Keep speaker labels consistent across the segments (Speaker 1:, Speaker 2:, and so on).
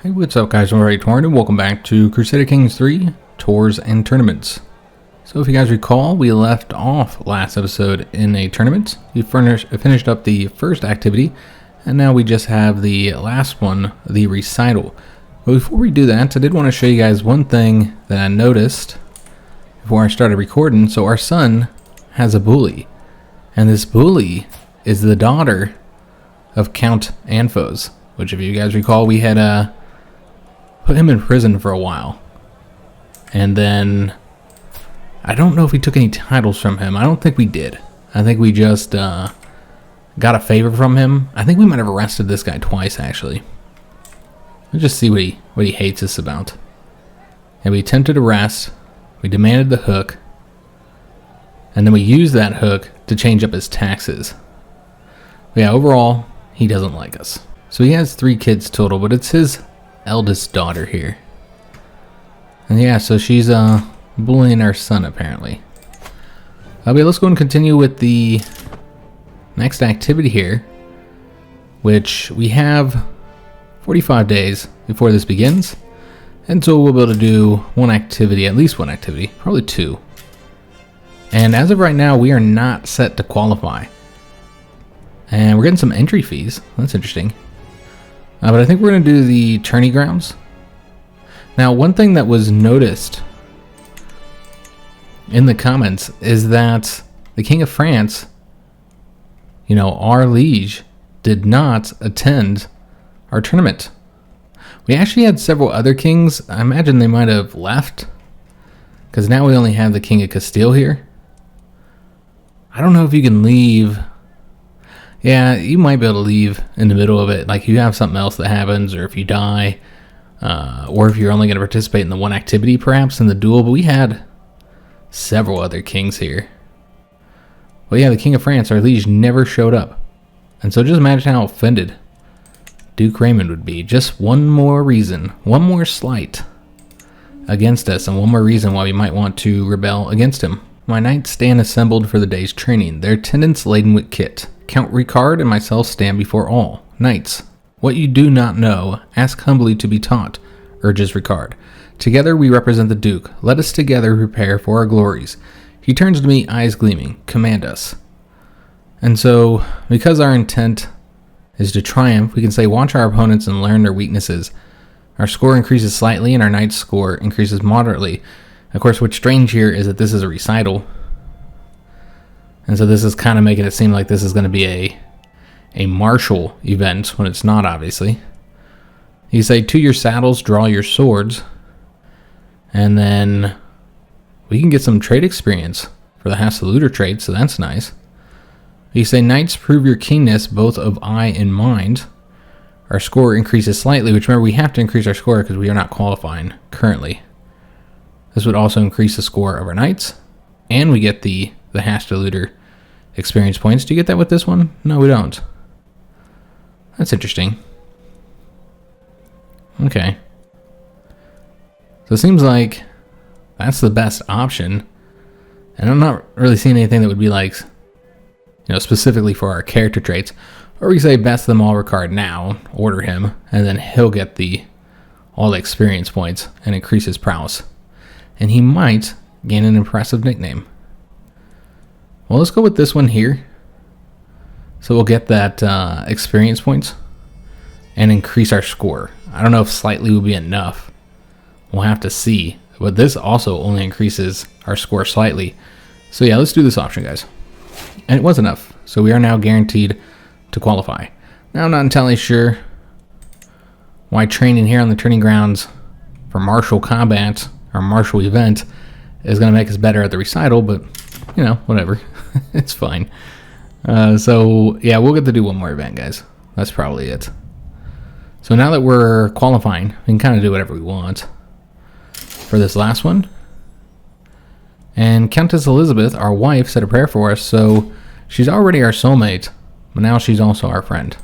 Speaker 1: Hey, what's up guys, I'm Praetorian and welcome back to Crusader Kings III Tours and Tournaments. So if you guys recall, we left off last episode in a tournament. We finished up the first activity, and now we just have the last one, the recital. But before we do that, I did want to show you guys one thing that I noticed before I started recording. So our son has a bully, and this bully is the daughter of Count Anfos, which if you guys recall, we had put him in prison for a while. And then I don't know if we took any titles from him. I don't think we did. I think we just got a favor from him. I think we might have arrested this guy twice, actually. Let's just see what he hates us about. And we attempted arrest. We demanded the hook. And then we used that hook to change up his taxes. But yeah, overall, he doesn't like us. So he has 3 kids total, but it's his eldest daughter here. And yeah, so she's bullying our son apparently. Okay, let's go and continue with the next activity here, which we have 45 days before this begins, and so we'll be able to do one activity, at least one activity, probably 2. And as of right now, we are not set to qualify, and we're getting some entry fees. That's interesting. But I think we're going to do the tourney grounds. Now, one thing that was noticed in the comments is that the King of France, you know, our liege, did not attend our tournament. We actually had several other kings. I imagine they might have left, because now we only have the King of Castile here. I don't know if you can leave. Yeah, you might be able to leave in the middle of it, like you have something else that happens, or if you die, or if you're only going to participate in the one activity, perhaps in the duel. But we had several other kings here. But yeah, the King of France, our liege, never showed up. And so just imagine how offended Duke Raymond would be. Just one more reason, one more slight against us, and one more reason why we might want to rebel against him. My knights stand assembled for the day's training, their attendants laden with kit. Count Ricard and myself stand before all. Knights, what you do not know, ask humbly to be taught, urges Ricard. Together we represent the Duke. Let us together prepare for our glories. He turns to me, eyes gleaming. Command us. And so, because our intent is to triumph, we can say watch our opponents and learn their weaknesses. Our score increases slightly and our knight's score increases moderately. Of course, what's strange here is that this is a recital. And so this is kind of making it seem like this is going to be a martial event when it's not, obviously. You say, to your saddles, draw your swords. And then we can get some trade experience for the Hassoluter trade, so that's nice. You say, knights, prove your keenness both of eye and mind. Our score increases slightly, which remember we have to increase our score because we are not qualifying currently. This would also increase the score of our knights. And we get the Hassoluter experience points. Do you get that with this one? No, we don't. That's interesting. Okay. So it seems like that's the best option. And I'm not really seeing anything that would be like, you know, specifically for our character traits. Or we say best them all Ricard now, order him, and then he'll get all the experience points and increase his prowess. And he might gain an impressive nickname. Well, let's go with this one here. So we'll get that experience points and increase our score. I don't know if slightly will be enough. We'll have to see. But this also only increases our score slightly. So yeah, let's do this option, guys. And it was enough. So we are now guaranteed to qualify. Now I'm not entirely sure why training here on the training grounds for martial combat or martial event is going to make us better at the recital, but you know, whatever. It's fine. So yeah, we'll get to do one more event, guys. That's probably it. So now that we're qualifying, we can kind of do whatever we want for this last one. And Countess Elizabeth, our wife, said a prayer for us, so she's already our soulmate, but now she's also our friend.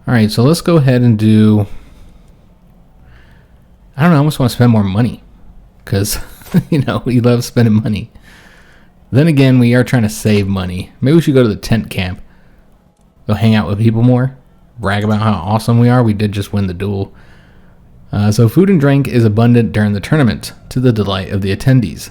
Speaker 1: Alright, so let's go ahead and do, I don't know, I almost want to spend more money, because, you know, we love spending money. Then again, we are trying to save money. Maybe we should go to the tent camp. Go hang out with people more. brag about how awesome we are. We did just win the duel. So food and drink is abundant during the tournament, to the delight of the attendees.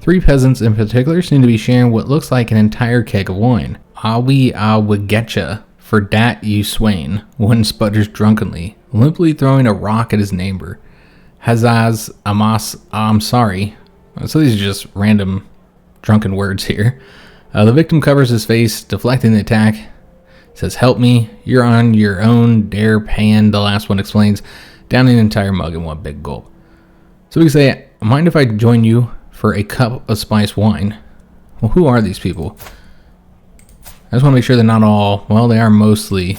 Speaker 1: 3 peasants in particular seem to be sharing what looks like an entire keg of wine. Ah we getcha, for dat you swain, one sputters drunkenly, limply throwing a rock at his neighbor. Hazaz amas, I'm sorry. So these are just random drunken words here. The victim covers his face, deflecting the attack. Says, help me, you're on your own, dare pan, the last one explains, downing an entire mug in one big gulp. So we can say, mind if I join you for a cup of spiced wine? Well, who are these people? I just want to make sure they're not all, well, they are mostly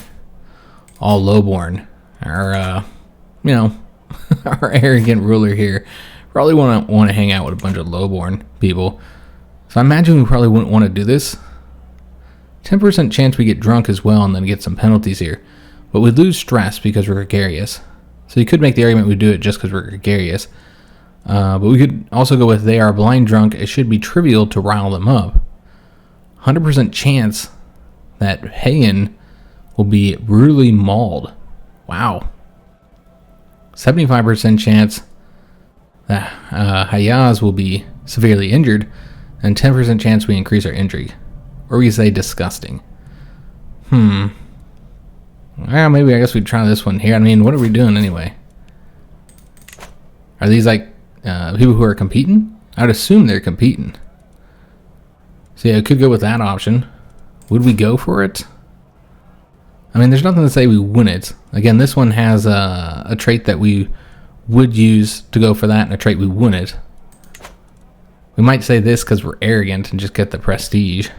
Speaker 1: all lowborn. Our, our arrogant ruler here probably want to hang out with a bunch of lowborn people. So I imagine we probably wouldn't want to do this. 10% chance we get drunk as well and then get some penalties here. But we lose stress because we're gregarious. So you could make the argument we do it just because we're gregarious. But we could also go with they are blind drunk. It should be trivial to rile them up. 100% chance that Hayen will be brutally mauled. Wow. 75% chance that Hayaz will be severely injured. And 10% chance we increase our intrigue. Or we say disgusting. Well, maybe I guess we'd try this one here. I mean, what are we doing anyway? Are these like people who are competing? I would assume they're competing. So yeah, I could go with that option. Would we go for it? I mean, there's nothing to say we wouldn't. Again, this one has a trait that we would use to go for that and a trait we wouldn't. We might say this because we're arrogant and just get the prestige.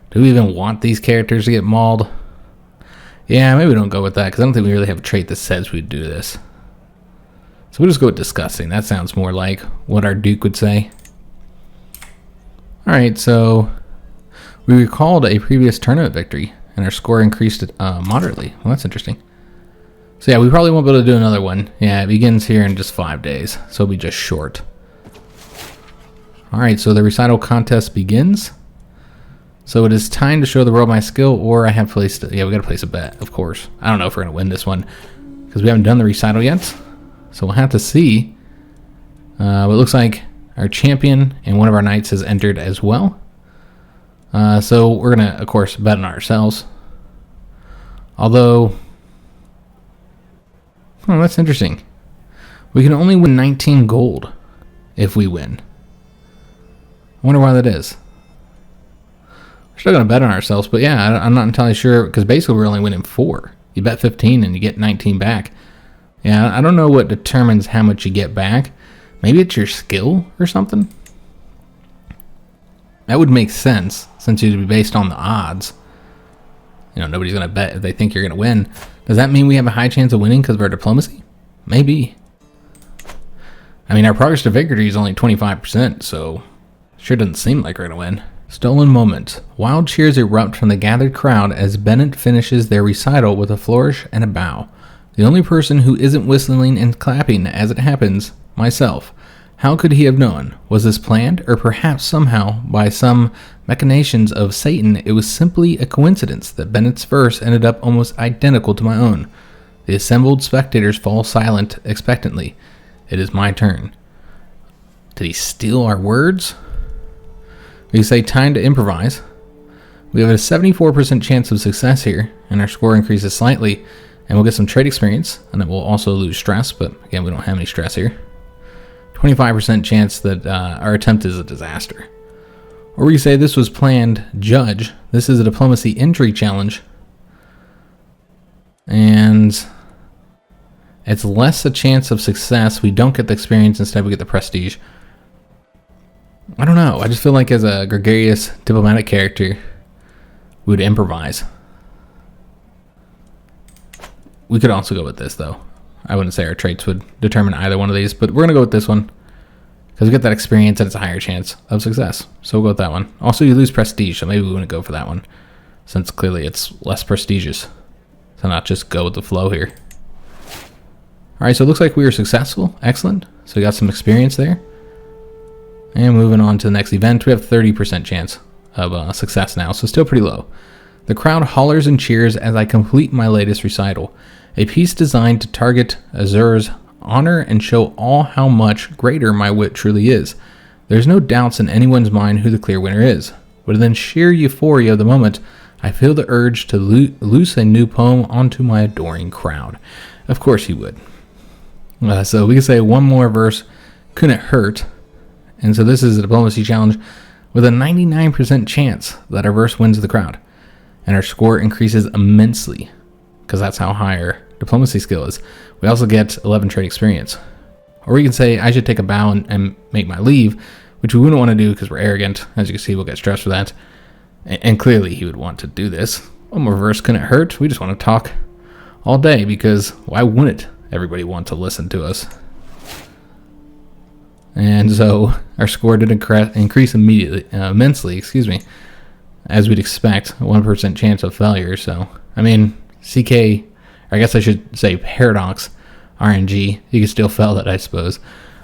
Speaker 1: Do we even want these characters to get mauled? Yeah, maybe we don't go with that because I don't think we really have a trait that says we'd do this. So we'll just go with disgusting. That sounds more like what our Duke would say. Alright, so we recalled a previous tournament victory and our score increased moderately. Well, that's interesting. So yeah, we probably won't be able to do another one. Yeah, it begins here in just 5 days, so it'll be just short. Alright, so the recital contest begins. So it is time to show the world my skill, or I have placed, yeah, we gotta place a bet, of course. I don't know if we're gonna win this one, because we haven't done the recital yet. So we'll have to see. But it looks like our champion and one of our knights has entered as well. So we're gonna, of course, bet on ourselves. Although, that's interesting. We can only win 19 gold if we win. I wonder why that is. We're still going to bet on ourselves, but yeah, I'm not entirely sure, because basically we're only winning 4. You bet 15 and you get 19 back. Yeah, I don't know what determines how much you get back. Maybe it's your skill or something? That would make sense, since you'd be based on the odds. You know, nobody's going to bet if they think you're going to win. Does that mean we have a high chance of winning because of our diplomacy? Maybe. I mean, our progress to victory is only 25%, so sure doesn't seem like we're going to win. Stolen moment. Wild cheers erupt from the gathered crowd as Bennett finishes their recital with a flourish and a bow. The only person who isn't whistling and clapping as it happens, myself. How could he have known? Was this planned, or perhaps somehow, by some machinations of Satan, it was simply a coincidence that Bennett's verse ended up almost identical to my own? The assembled spectators fall silent expectantly. It is my turn. Did he steal our words? We say time to improvise. We have a 74% chance of success here, and our score increases slightly, and we'll get some trade experience, and it will also lose stress, but again, we don't have any stress here. 25% chance that our attempt is a disaster. Or we say this was planned, judge. This is a diplomacy intrigue challenge. And it's less a chance of success. We don't get the experience, instead we get the prestige. I don't know. I just feel like as a gregarious diplomatic character, we would improvise. We could also go with this, though. I wouldn't say our traits would determine either one of these, but we're going to go with this one. Because we get that experience and it's a higher chance of success. So we'll go with that one. Also, you lose prestige, so maybe we wouldn't go for that one. Since clearly it's less prestigious. So not just go with the flow here. Alright, so it looks like we were successful. Excellent. So we got some experience there. And moving on to the next event, we have 30% chance of success now, so still pretty low. The crowd hollers and cheers as I complete my latest recital, a piece designed to target Azur's honor and show all how much greater my wit truly is. There's no doubts in anyone's mind who the clear winner is. But in sheer euphoria of the moment, I feel the urge to loose a new poem onto my adoring crowd. Of course he would. So we can say one more verse couldn't hurt. And so this is a diplomacy challenge with a 99% chance that our verse wins the crowd. And our score increases immensely, because that's how high our diplomacy skill is. We also get 11 trade experience. Or we can say, I should take a bow and make my leave, which we wouldn't want to do because we're arrogant. As you can see, we'll get stressed for that. And clearly he would want to do this. One more verse couldn't hurt. We just want to talk all day, because why wouldn't everybody want to listen to us? And so our score did increase immensely, as we'd expect, 1% chance of failure. So, I mean, CK, or I guess I should say Paradox, RNG, you can still fail that, I suppose.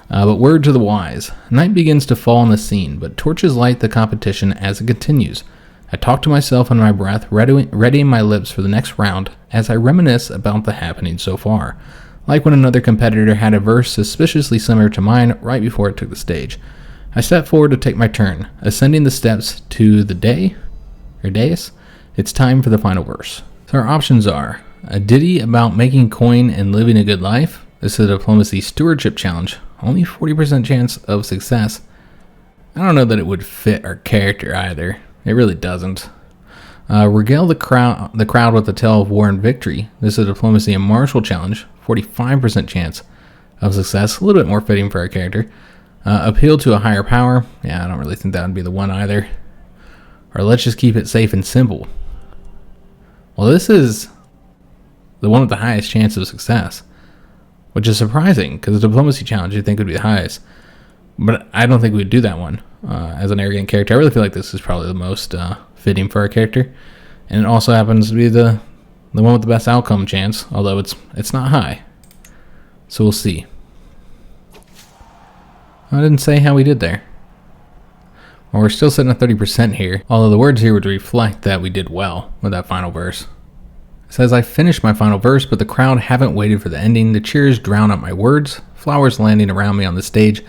Speaker 1: But word to the wise. Night begins to fall on the scene, but torches light the competition as it continues. I talk to myself under my breath, readying my lips for the next round as I reminisce about the happening so far. Like when another competitor had a verse suspiciously similar to mine right before it took the stage. I step forward to take my turn, ascending the steps to the dais. It's time for the final verse. So our options are a ditty about making coin and living a good life. This is a diplomacy stewardship challenge. Only 40% chance of success. I don't know that it would fit our character either. It really doesn't. Regale the crowd with a tale of war and victory. This is a diplomacy and martial challenge. 45% chance of success. A little bit more fitting for our character. Appeal to a higher power. Yeah, I don't really think that would be the one either. Or let's just keep it safe and simple. Well, this is the one with the highest chance of success, which is surprising because the diplomacy challenge you'd think would be the highest. But I don't think we'd do that one as an arrogant character. I really feel like this is probably the most fitting for our character. And it also happens to be the one with the best outcome chance, although it's not high. So we'll see. I didn't say how we did there. Well, we're still sitting at 30% here, although the words here would reflect that we did well with that final verse. It says, I finished my final verse, but the crowd haven't waited for the ending. The cheers drown out my words, flowers landing around me on the stage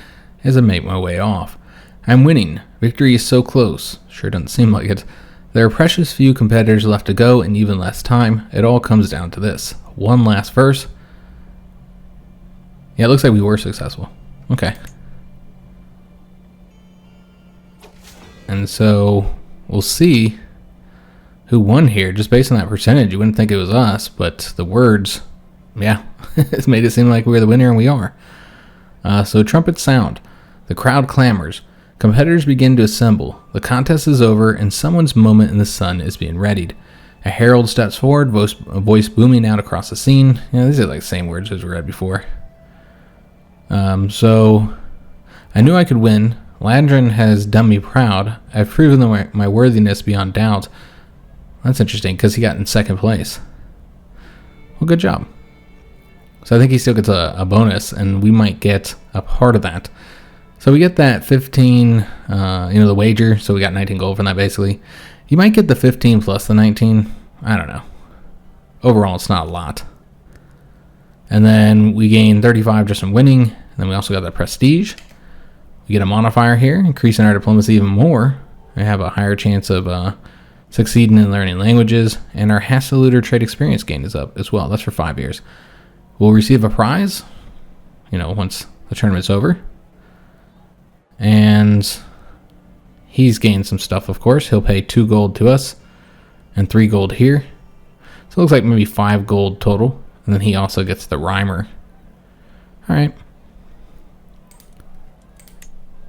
Speaker 1: as I make my way off. I'm winning. Victory is so close. Sure doesn't seem like it. There are precious few competitors left to go and even less time. It all comes down to this. One last verse. Yeah, it looks like we were successful. Okay. And so we'll see who won here. Just based on that percentage, you wouldn't think it was us, but the words, yeah, it's made it seem like we're the winner, and we are. So trumpets sound. The crowd clamors. Competitors begin to assemble. The contest is over, and someone's moment in the sun is being readied. A herald steps forward, a voice booming out across the scene. Yeah, these are like the same words as we read before. So I knew I could win. Landrin has done me proud. I've proven my worthiness beyond doubt. That's interesting, because he got in second place. Well, good job. So I think he still gets a bonus, and we might get a part of that. So we get that 15, the wager, so we got 19 gold from that, basically. You might get the 15 plus the 19. I don't know. Overall, it's not a lot. And then we gain 35 just from winning, and then we also got that prestige. We get a modifier here, increasing our diplomacy even more. We have a higher chance of succeeding in learning languages, and our Hassoluter trade experience gain is up as well. That's for 5 years. We'll receive a prize, once the tournament's over. And he's gained some stuff, of course. He'll pay 2 gold to us and 3 gold here. So it looks like maybe 5 gold total. And then he also gets the rhymer. All right.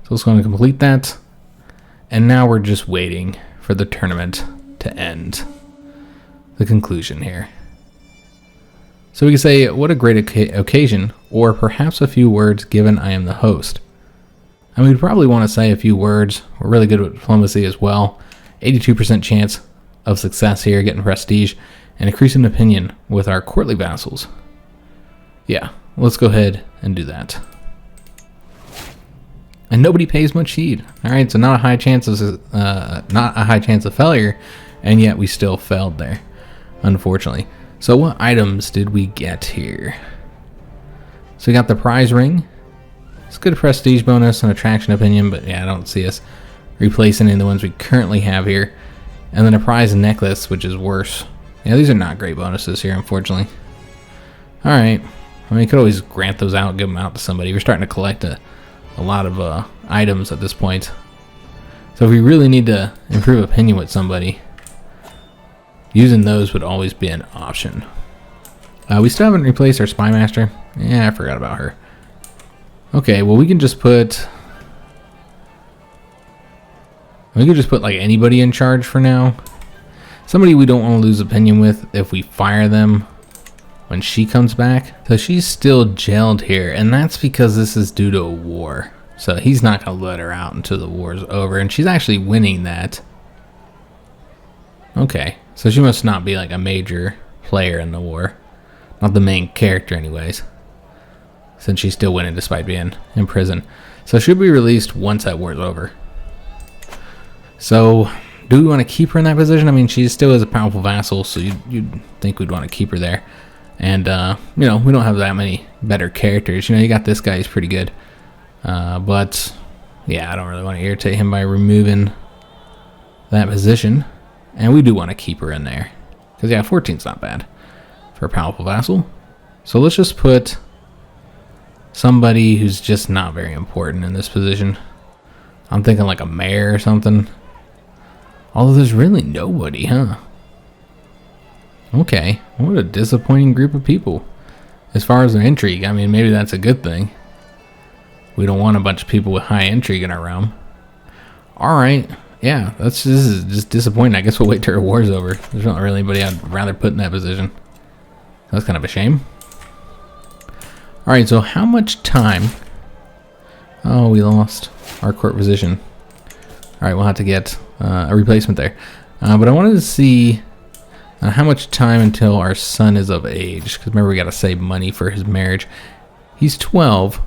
Speaker 1: So it's going to complete that. And now we're just waiting for the tournament to end. The conclusion here. So we can say, what a great occasion, or perhaps a few words given I am the host. And we'd probably want to say a few words. We're really good with diplomacy as well. 82% chance of success here, getting prestige, and increasing opinion with our courtly vassals. Yeah, let's go ahead and do that. And nobody pays much heed. All right, so not a high chance of failure. and yet we still failed there, unfortunately. So what items did we get here? So we got the prize ring. It's good prestige bonus and attraction opinion, but yeah, I don't see us replacing any of the ones we currently have here. And then a prize necklace, which is worse. Yeah, these are not great bonuses here, unfortunately. Alright. I mean, you could always grant those out, give them out to somebody. We're starting to collect a lot of items at this point. So if we really need to improve opinion with somebody, using those would always be an option. We still haven't replaced our spy master. Yeah, I forgot about her. Okay, well we can just put... We could just put like anybody in charge for now. Somebody we don't want to lose opinion with if we fire them when she comes back. So she's still jailed here, and that's because this is due to a war. So he's not going to let her out until the war's over, and she's actually winning that. Okay, so she must not be like a major player in the war. Not the main character anyways, since she's still winning despite being in prison. So she'll be released once that war's over. So do we want to keep her in that position? I mean, she still is a powerful vassal, so you'd think we'd want to keep her there. And, you know, we don't have that many better characters. You know, you got this guy, he's pretty good. But, yeah, I don't really want to irritate him by removing that position. And we do want to keep her in there. Because, yeah, 14's not bad for a powerful vassal. So let's just put somebody who's just not very important in this position. I'm thinking like a mayor or something. Although there's really nobody, huh? Okay, what a disappointing group of people. As far as their intrigue, I mean, maybe that's a good thing. We don't want a bunch of people with high intrigue in our realm. Alright, yeah, this is just disappointing. I guess we'll wait till our war's over. There's not really anybody I'd rather put in that position. That's kind of a shame. Alright, so how much time... Oh, we lost our court position. Alright, we'll have to get a replacement there. But I wanted to see how much time until our son is of age. Because remember, we got to save money for his marriage. He's 12,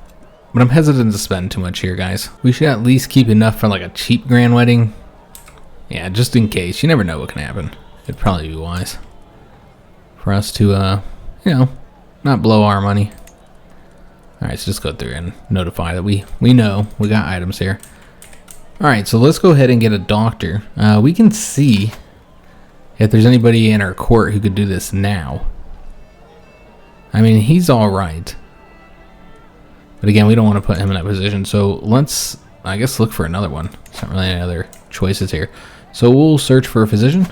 Speaker 1: but I'm hesitant to spend too much here, guys. We should at least keep enough for like a cheap grand wedding. Yeah, just in case. You never know what can happen. It'd probably be wise for us to, you know, not blow our money. Alright, so just go through and notify that we know we got items here. Alright, so let's go ahead and get a doctor. We can see if there's anybody in our court who could do this now. I mean, he's alright. But again, we don't want to put him in that position. So let's, I guess, look for another one. There's not really any other choices here. So we'll search for a physician.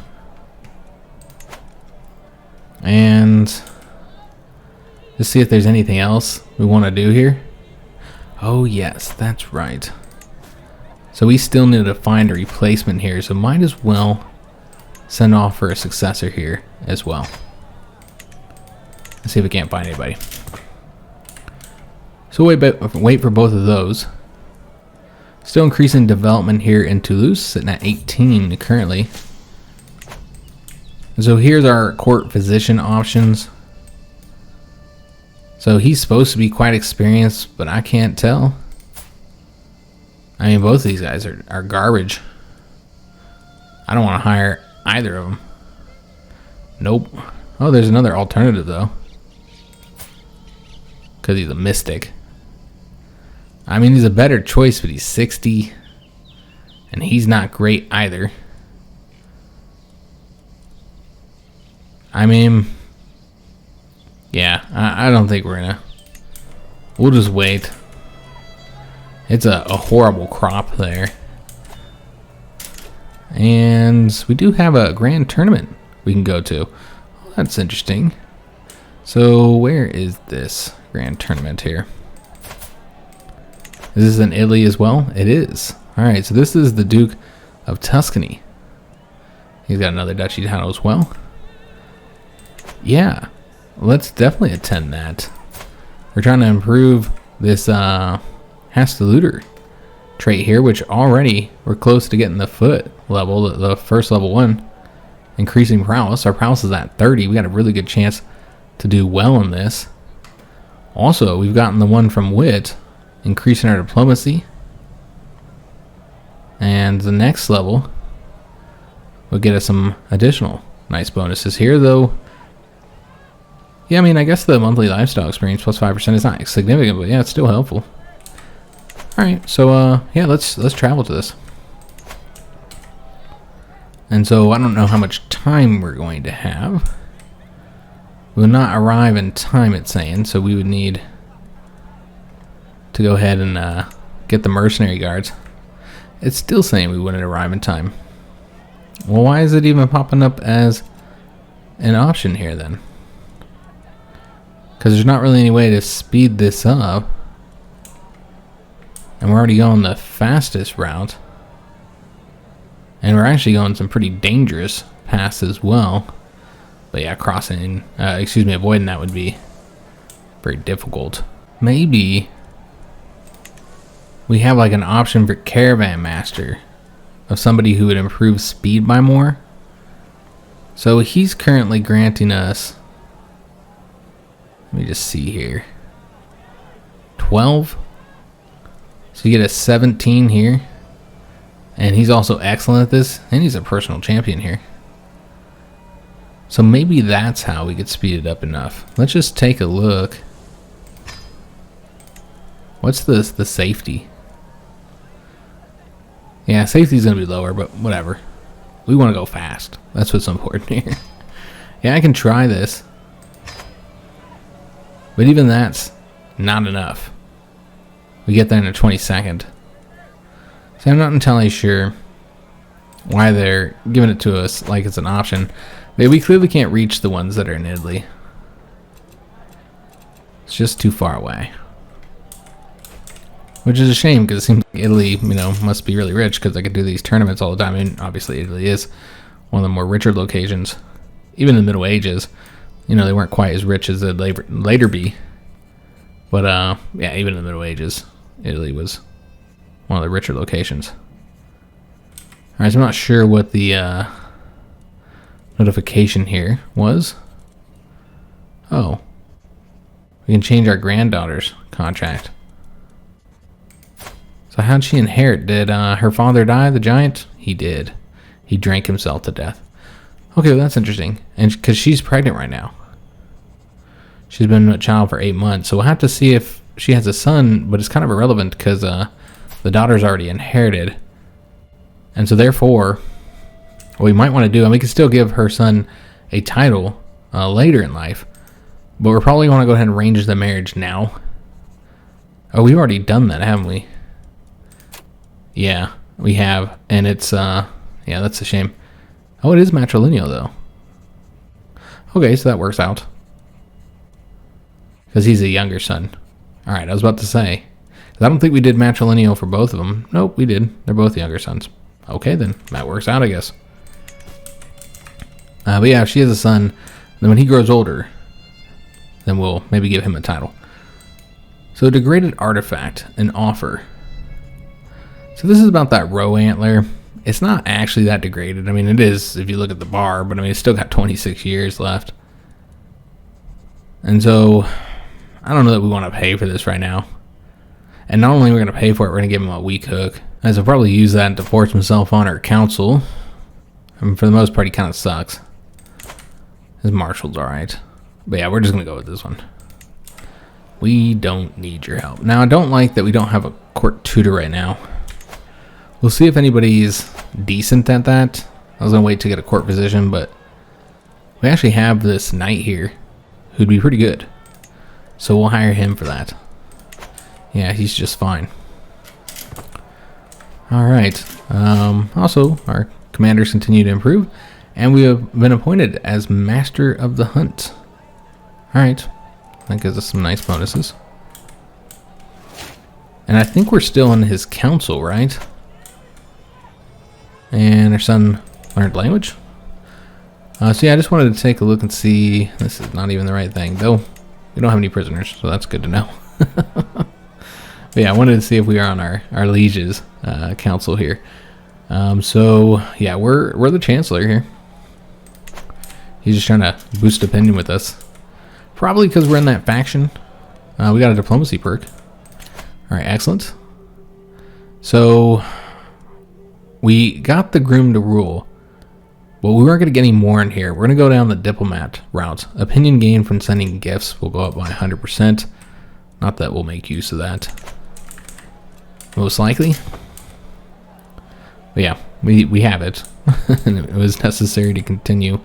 Speaker 1: And just see if there's anything else we want to do here. Oh yes, that's right. So we still need to find a replacement here, so might as well send off for a successor here as well. Let's see if we can't find anybody. So wait for both of those. Still increasing development here in Toulouse, sitting at 18 currently. And so here's our court physician options. So he's supposed to be quite experienced, but I can't tell. I mean, both of these guys are garbage. I don't want to hire either of them. Nope. Oh, there's another alternative, though. Because he's a mystic. I mean, he's a better choice, but he's 60. And he's not great either. I mean... Yeah, I don't think we're gonna... We'll just wait. It's a horrible crop there. And we do have a grand tournament we can go to. Oh, that's interesting. So where is this grand tournament here? Is this in Italy as well? It is. Alright, so this is the Duke of Tuscany. He's got another duchy title as well. Yeah, let's definitely attend that. We're trying to improve this Hastoluter trait here, which already we're close to getting the foot level, the first level one. Increasing prowess. Our prowess is at 30. We got a really good chance to do well in this. Also, we've gotten the one from wit, increasing our diplomacy. And the next level, will get us some additional nice bonuses here, though. Yeah, I mean, I guess the monthly lifestyle experience plus 5% is not significant, but yeah, it's still helpful. All right, so yeah, let's travel to this. And so I don't know how much time we're going to have. We will not arrive in time, it's saying, so we would need to go ahead and get the mercenary guards. It's still saying we wouldn't arrive in time. Well, why is it even popping up as an option here then? Because there's not really any way to speed this up. And we're already going the fastest route. And we're actually going some pretty dangerous paths as well. But yeah, avoiding that would be very difficult. Maybe we have like an option for caravan master of somebody who would improve speed by more. So he's currently granting us, let me just see here, 12. So you get a 17 here. And he's also excellent at this, and he's a personal champion here. So maybe that's how we could speed it up enough. Let's just take a look. What's the safety? Yeah, safety's gonna be lower, but whatever. We want to go fast. That's what's important here. Yeah, I can try this. But even that's not enough. We get there in a 22nd. So I'm not entirely sure why they're giving it to us like it's an option. But we clearly can't reach the ones that are in Italy. It's just too far away. Which is a shame, because it seems like Italy, must be really rich, because they could do these tournaments all the time. I mean, obviously Italy is one of the more richer locations. Even in the Middle Ages, they weren't quite as rich as they'd later be. But yeah, even in the Middle Ages, Italy was one of the richer locations. Alright, so I'm not sure what the notification here was. Oh. We can change our granddaughter's contract. So how'd she inherit? Did her father die, the giant? He did. He drank himself to death. Okay, well that's interesting. And because she's pregnant right now. She's been a child for 8 months. So we'll have to see if she has a son, but it's kind of irrelevant because the daughter's already inherited. And so therefore, what we might want to do, and we can still give her son a title later in life, but we're probably want to go ahead and arrange the marriage now. Oh, we've already done that, haven't we? Yeah, we have. And it's, yeah, that's a shame. Oh, it is matrilineal though. Okay, so that works out. Because he's a younger son. Alright, I was about to say. I don't think we did matrilineal for both of them. Nope, we did. They're both younger sons. Okay, then. That works out, I guess. But yeah, if she has a son, then when he grows older, then we'll maybe give him a title. So, degraded artifact, an offer. So this is about that roe antler. It's not actually that degraded. I mean, it is if you look at the bar, but I mean, it's still got 26 years left. And so, I don't know that we want to pay for this right now. And not only are we going to pay for it, we're going to give him a weak hook. As he'll probably use that to force himself on our council. I mean, for the most part, he kind of sucks. His marshal's alright. But yeah, we're just going to go with this one. We don't need your help. Now, I don't like that we don't have a court tutor right now. We'll see if anybody's decent at that. I was going to wait to get a court position, but we actually have this knight here who'd be pretty good. So we'll hire him for that. Yeah, he's just fine. Alright. Also, our commanders continue to improve. And we have been appointed as Master of the Hunt. Alright. That gives us some nice bonuses. And I think we're still in his council, right? And our son learned language. So yeah, I just wanted to take a look and see. This is not even the right thing, though. We don't have any prisoners, so that's good to know. But yeah, I wanted to see if we are on our liege's council here. So yeah, we're the chancellor here. He's just trying to boost opinion with us. Probably because we're in that faction. We got a diplomacy perk. All right, excellent. So we got the groom to rule, But we weren't going to get any more in here. We're going to go down the diplomat route. Opinion gain from sending gifts will go up by 100%. Not that we'll make use of that. Most likely. But yeah, we have it. And it was necessary to continue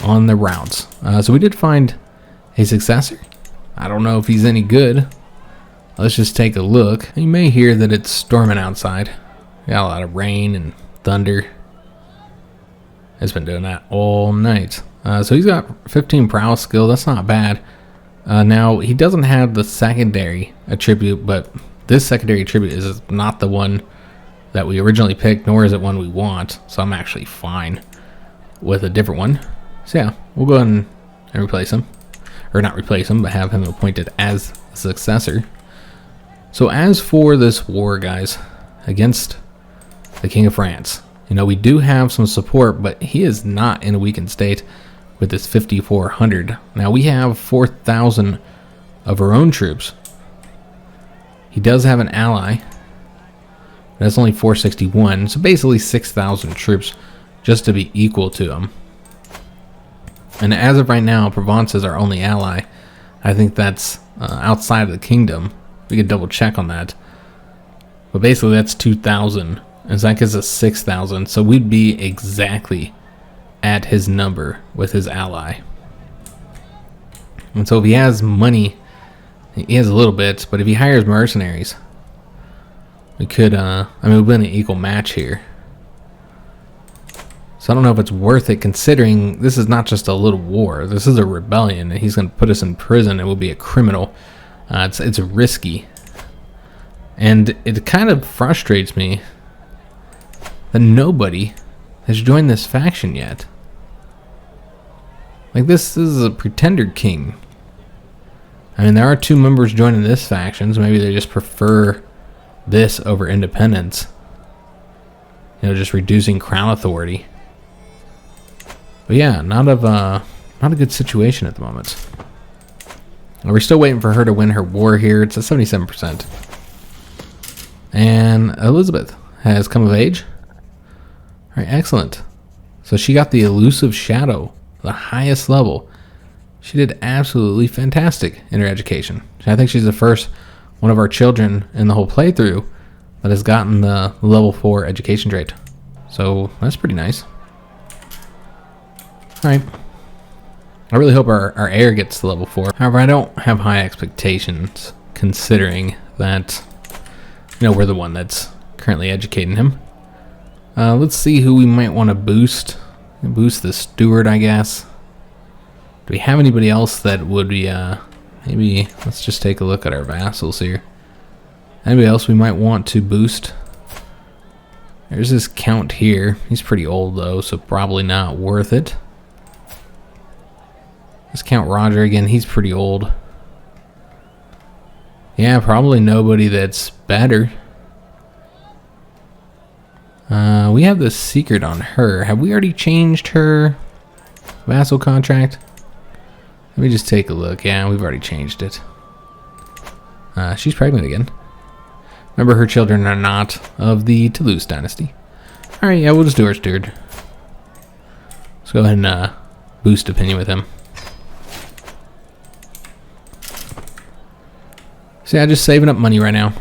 Speaker 1: on the routes. So we did find a successor. I don't know if he's any good. Let's just take a look. You may hear that it's storming outside. Got a lot of rain and thunder. It's been doing that all night. So he's got 15 prowess skill. That's not bad. Now, he doesn't have the secondary attribute, but this secondary attribute is not the one that we originally picked, nor is it one we want. So I'm actually fine with a different one. So yeah, we'll go ahead and replace him. Or not replace him, but have him appointed as successor. So as for this war, guys, against the King of France, you know, we do have some support, but he is not in a weakened state with this 5,400. Now we have 4,000 of our own troops. He does have an ally. That's only 461, so basically 6,000 troops just to be equal to him. And as of right now, Provence is our only ally. I think that's outside of the kingdom. We could double check on that. But basically that's 2,000. And that gives us 6,000. So we'd be exactly at his number with his ally. And so if he has money, he has a little bit, but if he hires mercenaries, we could, I mean, we've been an equal match here. So I don't know if it's worth it, considering this is not just a little war. This is a rebellion, and he's going to put us in prison and we'll be a criminal. It's risky. And it kind of frustrates me that nobody has joined this faction yet. Like, this is a pretender king. I mean, there are 2 members joining this faction, so maybe they just prefer this over independence. You know, just reducing crown authority. But yeah, not a good situation at the moment. We're still waiting for her to win her war here. It's at 77%. And Elizabeth has come of age. All right, excellent. So she got the elusive shadow, the highest level. She did absolutely fantastic in her education. I think she's the first one of our children in the whole playthrough that has gotten the level 4 education trait. So that's pretty nice. All right. I really hope our heir gets to level 4. However, I don't have high expectations, considering that, you know, we're the one that's currently educating him. Let's see who we might want to boost. Boost the steward, I guess. Do we have anybody else that would be, maybe, let's just take a look at our vassals here. Anybody else we might want to boost? There's this count here. He's pretty old, though, so probably not worth it. This Count Roger, again, he's pretty old. Yeah, probably nobody that's better. We have the secret on her. Have we already changed her vassal contract? Let me just take a look. Yeah, we've already changed it. She's pregnant again. Remember, her children are not of the Toulouse Dynasty. Alright, yeah, we'll just do our steward. Let's go ahead and boost opinion with him. So yeah, just saving up money right now.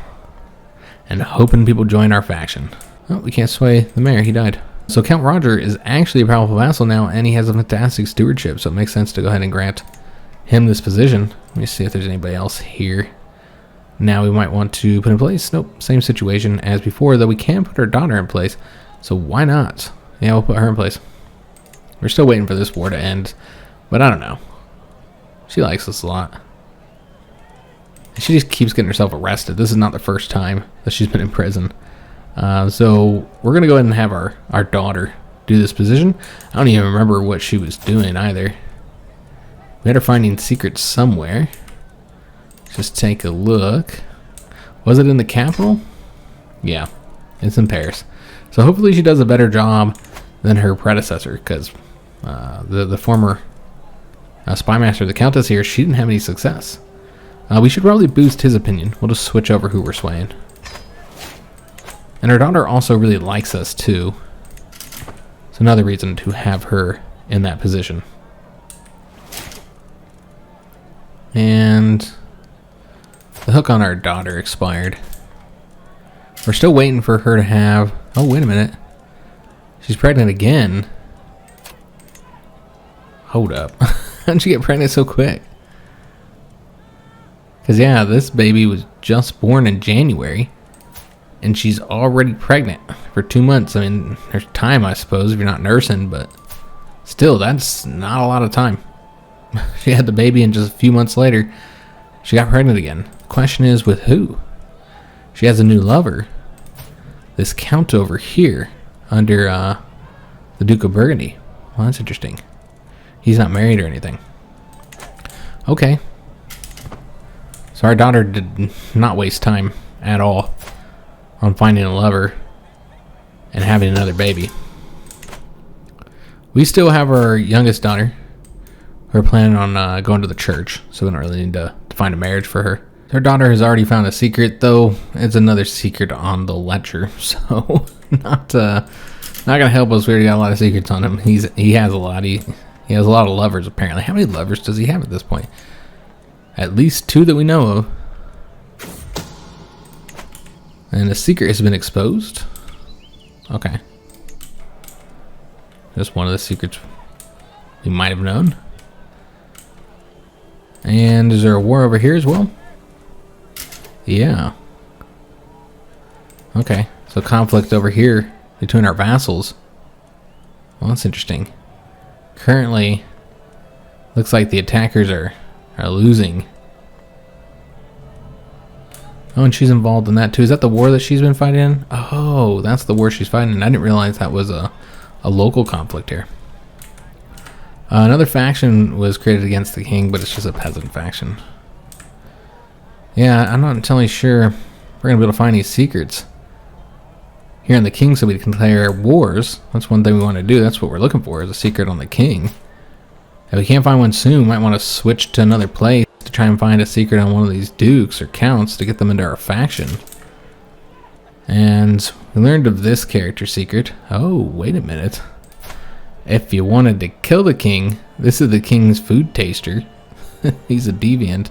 Speaker 1: And hoping people join our faction. Oh, we can't sway the mayor, he died. So Count Roger is actually a powerful vassal now, and he has a fantastic stewardship, so it makes sense to go ahead and grant him this position. Let me see if there's anybody else here. Now we might want to put in place. Nope, same situation as before, though we can put our daughter in place. So why not? Yeah, we'll put her in place. We're still waiting for this war to end, but I don't know. She likes us a lot. She just keeps getting herself arrested. This is not the first time that she's been in prison. So we're going to go ahead and have our daughter do this position. I don't even remember what she was doing either. We had her finding secrets somewhere. Just take a look. Was it in the capital? Yeah, it's in Paris. So hopefully she does a better job than her predecessor, because the former spymaster, the Countess here, she didn't have any success. We should probably boost his opinion. We'll just switch over who we're swaying. And our daughter also really likes us too. So It's another reason to have her in that position. And the hook on our daughter expired. We're still waiting for her to have... Oh, wait a minute. She's pregnant again. Hold up. How did she get pregnant so quick? Because, yeah, this baby was just born in January. And she's already pregnant for 2 months. I mean, there's time, I suppose, if you're not nursing. But still, that's not a lot of time. She had the baby, and just a few months later, she got pregnant again. The question is, with who? She has a new lover. This count over here under the Duke of Burgundy. Well, that's interesting. He's not married or anything. Okay. So our daughter did not waste time at all on finding a lover and having another baby. We still have our youngest daughter. We're planning on going to the church, so we don't really need to find a marriage for her. Her daughter has already found a secret, though it's another secret on the ledger, so not gonna help us. We already got a lot of secrets on him. He has a lot. He has a lot of lovers apparently. How many lovers does he have at this point? At least 2 that we know of. And the secret has been exposed. Okay. Just one of the secrets we might have known. And is there a war over here as well? Yeah. Okay. So conflict over here between our vassals. Well, that's interesting. Currently, looks like the attackers are losing. Oh, and she's involved in that too. Is that the war that she's been fighting in? Oh, that's the war she's fighting in. I didn't realize that was a local conflict here. Another faction was created against the king, but it's just a peasant faction. Yeah, I'm not entirely sure we're going to be able to find these secrets here on the king so we can declare wars. That's one thing we want to do. That's what we're looking for, is a secret on the king. If we can't find one soon, we might want to switch to another place to try and find a secret on one of these dukes or counts to get them into our faction. And we learned of this character secret. Oh, wait a minute. If you wanted to kill the king, this is the king's food taster. He's a deviant.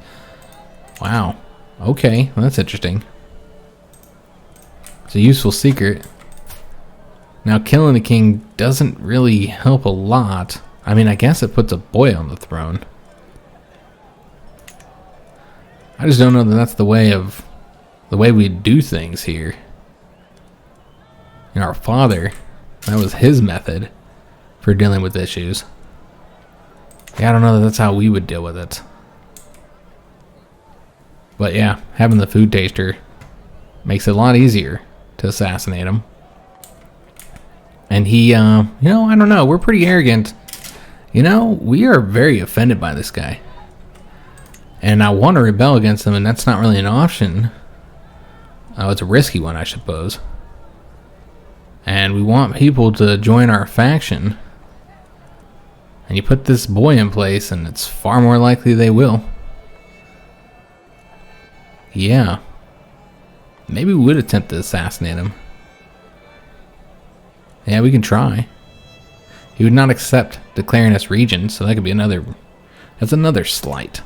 Speaker 1: Wow. Okay, well, that's interesting. It's a useful secret. Now, killing the king doesn't really help a lot. I mean, I guess it puts a boy on the throne. I just don't know that that's the way we do things here. And our father, that was his method for dealing with issues. Yeah, I don't know that that's how we would deal with it. But yeah, having the food taster makes it a lot easier to assassinate him. And he, you know, I don't know, we're pretty arrogant. You know, we are very offended by this guy. And I want to rebel against him, and that's not really an option. It's a risky one, I suppose. And we want people to join our faction. And you put this boy in place, and it's far more likely they will. Yeah. Maybe we would attempt to assassinate him. Yeah, we can try. He would not accept declaring us regent, so that could be another... That's another slight.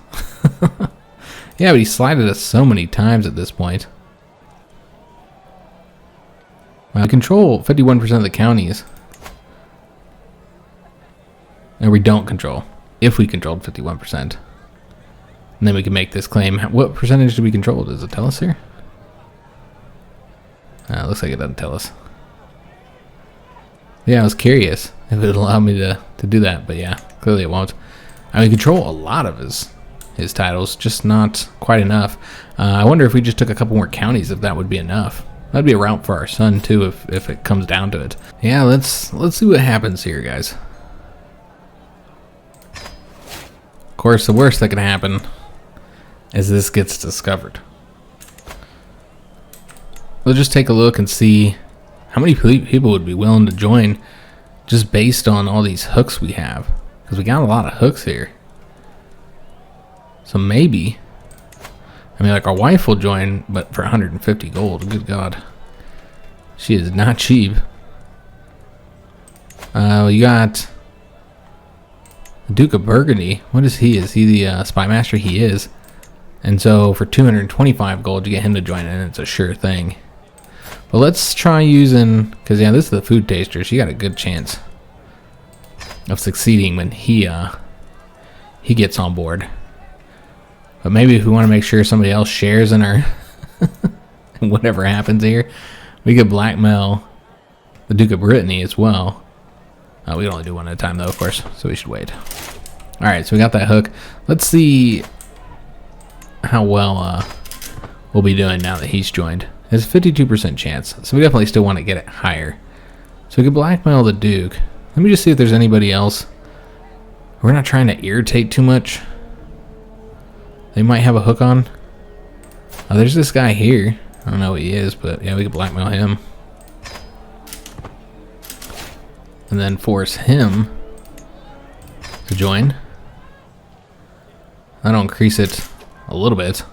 Speaker 1: Yeah, but he slighted us so many times at this point. Well, we control 51% of the counties. And we don't control. If we controlled 51%. And then we can make this claim. What percentage do we control? Does it tell us here? It looks like it doesn't tell us. Yeah, I was curious if it would allow me to do that, but yeah, clearly it won't. I mean, we control a lot of his titles, just not quite enough. I wonder if we just took a couple more counties, if that would be enough. That'd be a route for our son too, if it comes down to it. Yeah, let's see what happens here, guys. Of course, the worst that can happen is this gets discovered. We'll just take a look and see how many people would be willing to join just based on all these hooks we have. Because we got a lot of hooks here. So maybe, I mean, like, our wife will join, but for 150 gold. Good God. She is not cheap. You got the Duke of Burgundy. What is he? Is he the spy master? He is. And so for 225 gold, you get him to join in. It's a sure thing. But let's try using, because yeah, this is the food taster. So you got a good chance of succeeding when he gets on board. But maybe if we want to make sure somebody else shares in our whatever happens here, we could blackmail the Duke of Brittany as well. We can only do one at a time though, of course, so we should wait. Alright, so we got that hook. Let's see how well we'll be doing now that he's joined. There's a 52% chance, so we definitely still want to get it higher. So we could blackmail the Duke. Let me just see if there's anybody else. We're not trying to irritate too much. They might have a hook on. Oh, there's this guy here. I don't know what he is, but yeah, we could blackmail him. And then force him to join. That'll increase it a little bit.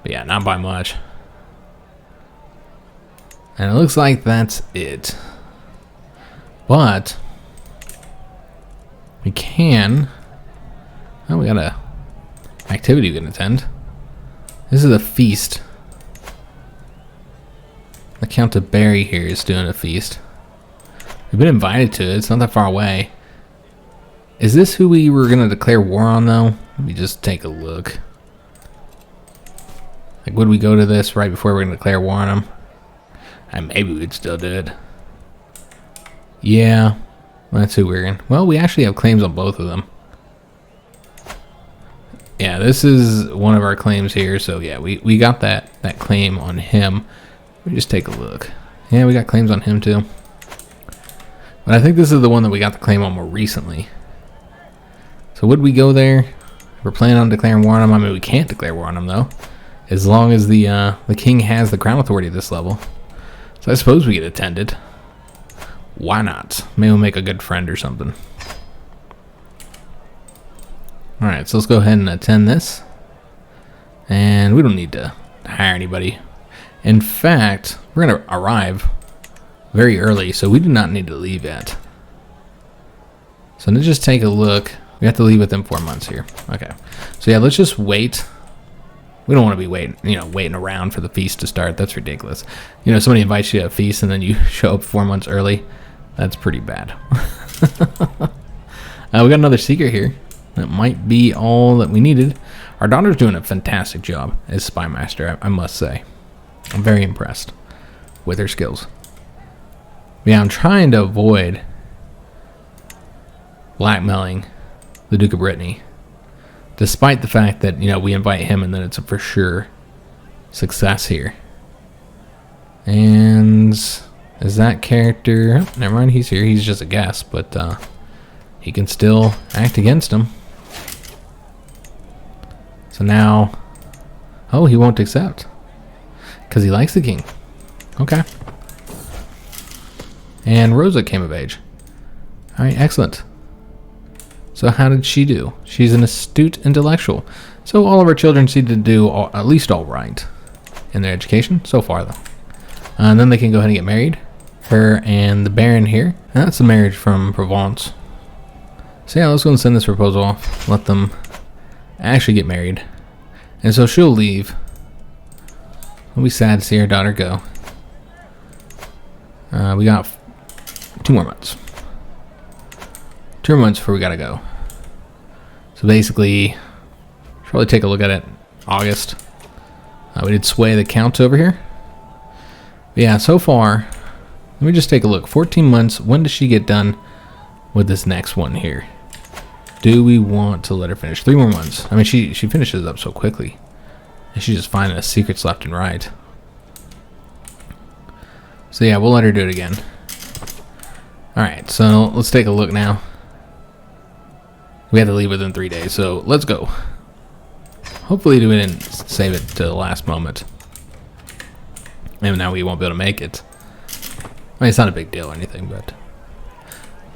Speaker 1: But yeah, not by much. And it looks like that's it. But we can... Oh, we got a activity we can attend. This is a feast. The Count of Barry here is doing a feast. We've been invited to it. It's not that far away. Is this who we were going to declare war on, though? Let me just take a look. Like, would we go to this right before we're going to declare war on him? And maybe we'd still do it. Yeah, that's who we're in. Well, we actually have claims on both of them. Yeah, this is one of our claims here. So yeah, we got that claim on him. Let me just take a look. Yeah, we got claims on him too. But I think this is the one that we got the claim on more recently. So would we go there? We're planning on declaring war on him. I mean, we can't declare war on him though, as long as the king has the crown authority at this level. So I suppose we get attended. Why not? Maybe we'll make a good friend or something. Alright, so let's go ahead and attend this. And we don't need to hire anybody. In fact, we're going to arrive very early, so we do not need to leave yet. So let's just take a look. We have to leave within 4 months here. Okay. So yeah, let's just wait. We don't want to be waiting around for the feast to start. That's ridiculous. You know, somebody invites you to a feast and then you show up 4 months early. That's pretty bad. We got another secret here. That might be all that we needed. Our daughter's doing a fantastic job as spy master, I must say. I'm very impressed with her skills. But yeah, I'm trying to avoid blackmailing the Duke of Brittany, despite the fact that, you know, we invite him and then it's a for sure success here. And is that character... Oh, never mind, he's here. He's just a guest, but he can still act against him. So now... Oh, he won't accept. Because he likes the king. Okay. And Rosa came of age. Alright, excellent. So how did she do? She's an astute intellectual. So all of our children seem to do at least all right in their education. So far, though. And then they can go ahead and get married. Her and the Baron here. And that's the marriage from Provence. So yeah, let's go and send this proposal off. Let them actually get married. And so she'll leave. It'll be sad to see her daughter go. We got 2 more months. 2 more months before we gotta go. So basically, should probably take a look at it. August. We did sway the count over here. But yeah, so far, let me just take a look. 14 months. When does she get done with this next one here? Do we want to let her finish? 3 more months. I mean, she finishes up so quickly. And she's just finding us secrets left and right. So yeah, we'll let her do it again. Alright, so let's take a look now. We have to leave within 3 days, so let's go. Hopefully we didn't save it to the last moment. Maybe now we won't be able to make it. I mean, it's not a big deal or anything, but...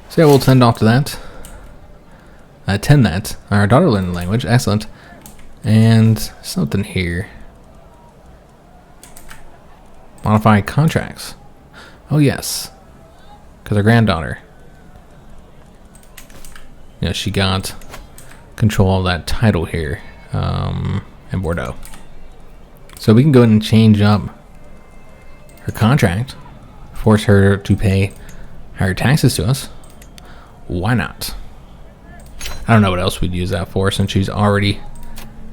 Speaker 1: So yeah, we'll send off to that. Attend that. Our daughter learned the language. Excellent. And something here. Modify contracts. Oh, yes. Because our granddaughter you know, she got control of that title here in Bordeaux. So we can go ahead and change up her contract, force her to pay higher taxes to us. Why not? I don't know what else we'd use that for, since she's already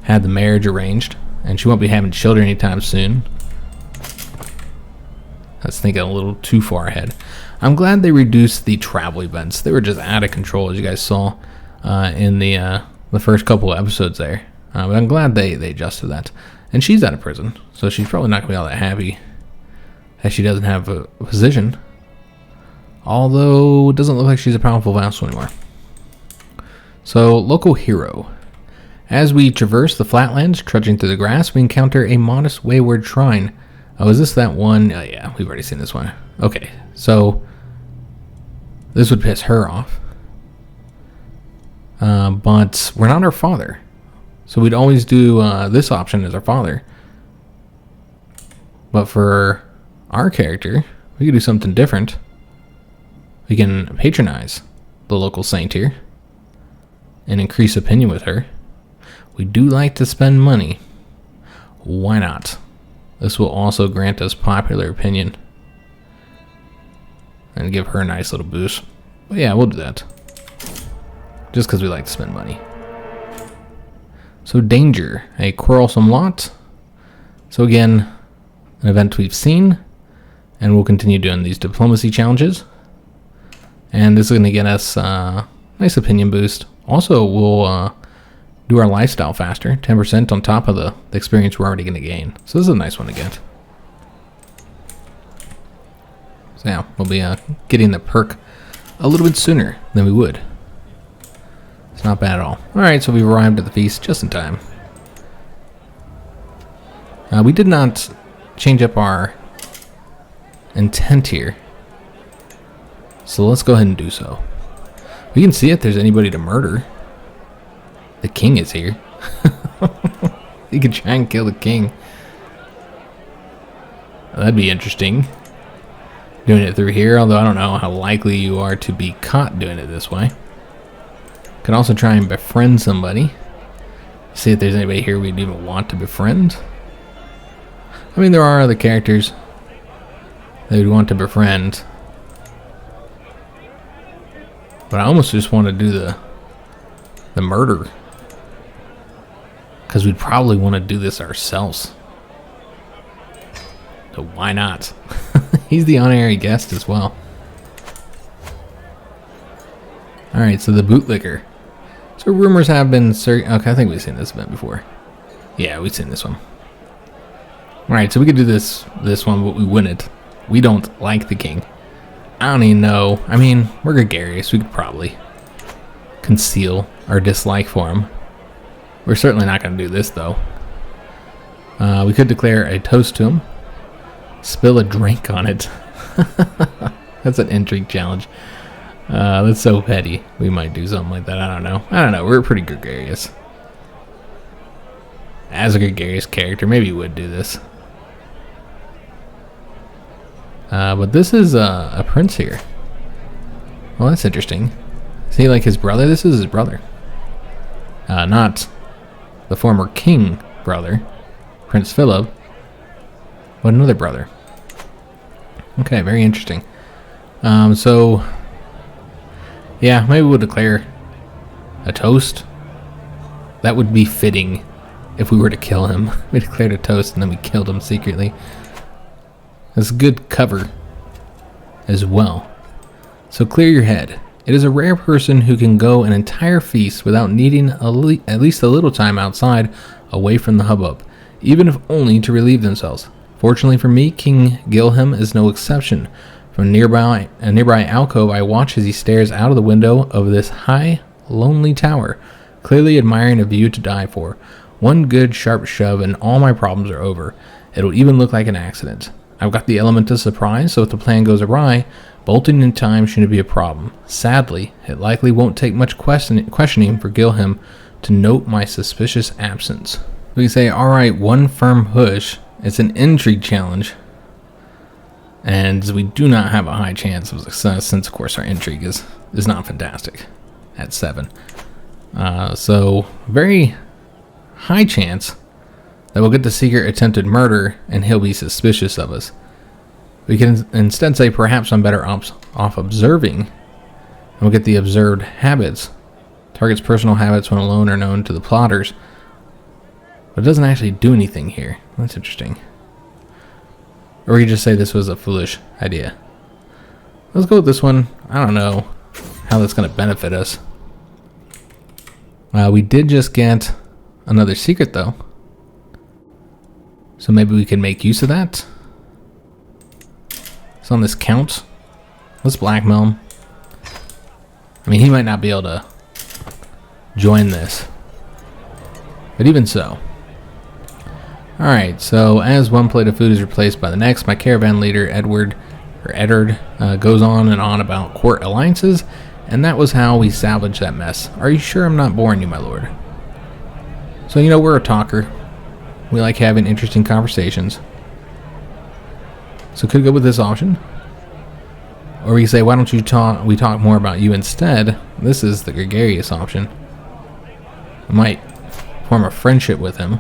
Speaker 1: had the marriage arranged and she won't be having children anytime soon. I was thinking a little too far ahead. I'm glad they reduced the travel events. They were just out of control, as you guys saw in the first couple of episodes there. But I'm glad they adjusted that. And she's out of prison, so she's probably not going to be all that happy that she doesn't have a position. Although it doesn't look like she's a powerful vassal anymore. So, local hero. As we traverse the flatlands, trudging through the grass, we encounter a modest wayward shrine. Oh, is this that one? Oh, yeah, we've already seen this one. Okay, so this would piss her off. But we're not her father. So we'd always do this option as our father. But for our character, we could do something different. We can patronize the local saint here and increase opinion with her. We do like to spend money. Why not? This will also grant us popular opinion and give her a nice little boost. But yeah, we'll do that. Just because we like to spend money. So danger, a quarrelsome lot. So again, an event we've seen, and we'll continue doing these diplomacy challenges. And this is going to get us a nice opinion boost. Also, we'll do our lifestyle faster, 10% on top of the experience we're already going to gain. So this is a nice one to get. So yeah, we'll be getting the perk a little bit sooner than we would. It's not bad at all. Alright, so we've arrived at the feast just in time. We did not change up our intent here. So let's go ahead and do so. We can see if there's anybody to murder. The king is here. You can try and kill the king. That'd be interesting. Doing it through here, although I don't know how likely you are to be caught doing it this way. Can also try and befriend somebody. See if there's anybody here we'd even want to befriend. I mean, there are other characters that we'd want to befriend. But I almost just want to do the murder. Because we'd probably want to do this ourselves. So why not? He's the honorary guest as well. Alright, so the bootlicker. So rumors have been... Okay, I think we've seen this event before. Yeah, we've seen this one. Alright, so we could do this one, but we wouldn't. We don't like the king. I don't even know. I mean, we're gregarious. We could probably conceal our dislike for him. We're certainly not going to do this, though. We could declare a toast to him. Spill a drink on it. That's an intrigue challenge. That's so petty. We might do something like that. I don't know. We're pretty gregarious. As a gregarious character, maybe you would do this. But this is a prince here. Well, that's interesting. Is he like his brother? This is his brother. Not the former king brother, Prince Philip, but another brother. Okay, very interesting. So, yeah, maybe we'll declare a toast. That would be fitting if we were to kill him. We declared a toast and then we killed him secretly. That's good cover as well. So clear your head. It is a rare person who can go an entire feast without needing at least a little time outside, away from the hubbub, even if only to relieve themselves. Fortunately for me, King Guilhem is no exception. From a nearby alcove, I watch as he stares out of the window of this high, lonely tower, clearly admiring a view to die for. One good sharp shove and all my problems are over. It'll even look like an accident. I've got the element of surprise, so if the plan goes awry, bolting in time shouldn't be a problem. Sadly, it likely won't take much questioning for Guilhem to note my suspicious absence. We can say, alright, one firm push. It's an intrigue challenge. And we do not have a high chance of success, since of course our intrigue is not fantastic. at 7. So very high chance that we'll get the secret attempted murder and he'll be suspicious of us. We can instead say perhaps I'm better off observing, and we'll get the observed habits. Target's personal habits when alone are known to the plotters. But it doesn't actually do anything here. That's interesting. Or we could just say this was a foolish idea. Let's go with this one. I don't know how that's going to benefit us. We did just get another secret though. So maybe we can make use of that. So on this count, let's blackmail him. I mean, he might not be able to join this, but even so. Alright, so as one plate of food is replaced by the next, my caravan leader, Eddard, goes on and on about court alliances, and that was how we salvaged that mess. Are you sure I'm not boring you, my lord? So, you know, we're a talker. We like having interesting conversations. So could go with this option. Or we say, why don't you we talk more about you instead? This is the gregarious option. We might form a friendship with him.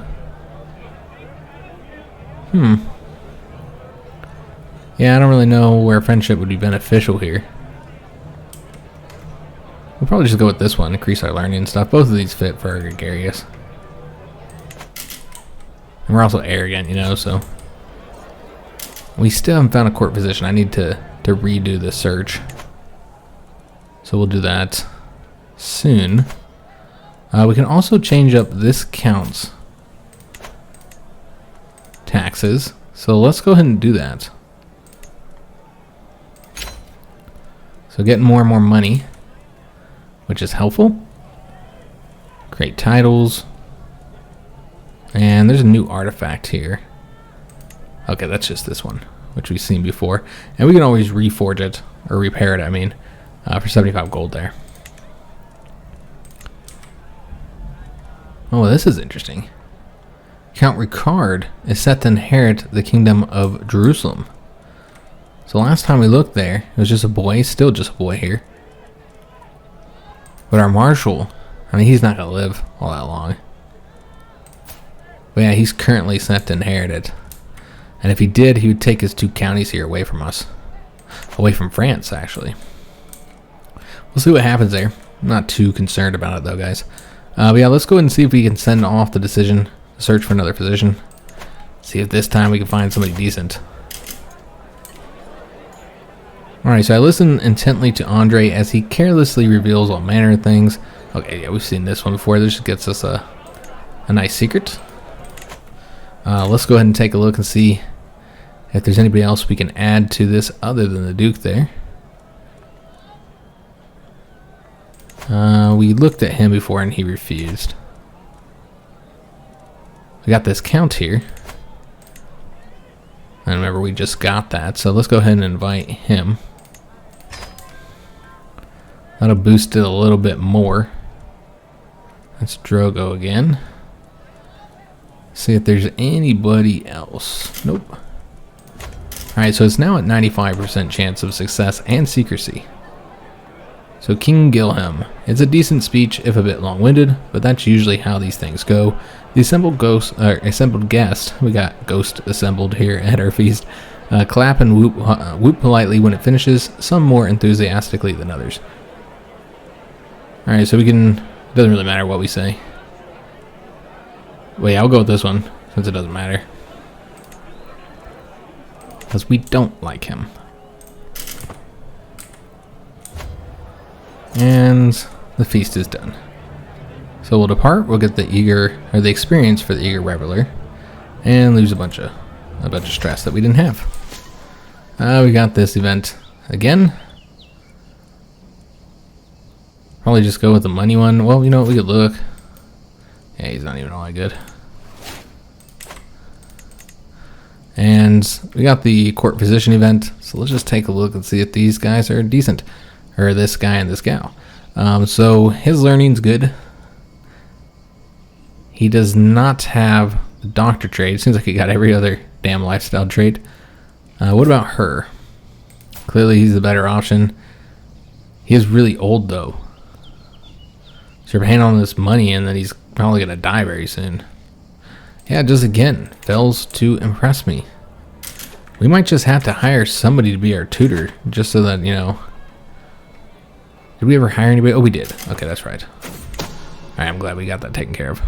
Speaker 1: Yeah, I don't really know where friendship would be beneficial here. We'll probably just go with this one, increase our learning and stuff. Both of these fit for our gregarious. And we're also arrogant, you know, so. We still haven't found a court position. I need to redo the search. So we'll do that soon. We can also change up this count's taxes. So let's go ahead and do that. So getting more and more money, which is helpful. Create titles. And there's a new artifact here. Okay, that's just this one, which we've seen before. And we can always reforge it, or repair it, I mean, for 75 gold there. Oh, this is interesting. Count Ricard is set to inherit the kingdom of Jerusalem. So last time we looked there, it was just a boy, still just a boy here. But our marshal, I mean, he's not going to live all that long. But yeah, he's currently set to inherit it. And if he did, he would take his 2 counties here away from us. Away from France, actually. We'll see what happens there. I'm not too concerned about it, though, guys. But yeah, let's go ahead and see if we can send off the decision to search for another position. See if this time we can find somebody decent. Alright, so I listen intently to Andre as he carelessly reveals all manner of things. Okay, yeah, we've seen this one before. This just gets us a nice secret. Let's go ahead and take a look and see if there's anybody else we can add to this other than the Duke there. We looked at him before and he refused. We got this count here. And remember, we just got that, so let's go ahead and invite him. That'll boost it a little bit more. That's Drogo again. See if there's anybody else. Nope. Alright, so it's now at 95% chance of success and secrecy. So King Guilhem. It's a decent speech, if a bit long-winded, but that's usually how these things go. The assembled guest, we got ghost assembled here at our feast, clap and whoop politely when it finishes, some more enthusiastically than others. Alright, so we can, it doesn't really matter what we say. Wait, I'll go with this one, since it doesn't matter. Because we don't like him. And the feast is done. So we'll depart, we'll get the experience for the eager reveler, and lose a bunch of stress that we didn't have. We got this event again. Probably just go with the money one. Well, you know what, we could look. Yeah, he's not even all that good. And we got the court position event, so let's just take a look and see if these guys are decent. Or this guy and this gal. So his learning's good. He does not have the doctor trait. It seems like he got every other damn lifestyle trait. What about her? Clearly he's the better option. He is really old though. Start paying all this money, and then he's probably going to die very soon. Yeah, just again, fails to impress me. We might just have to hire somebody to be our tutor, just so that, you know... Did we ever hire anybody? Oh, we did. Okay, that's right. Alright, I'm glad we got that taken care of.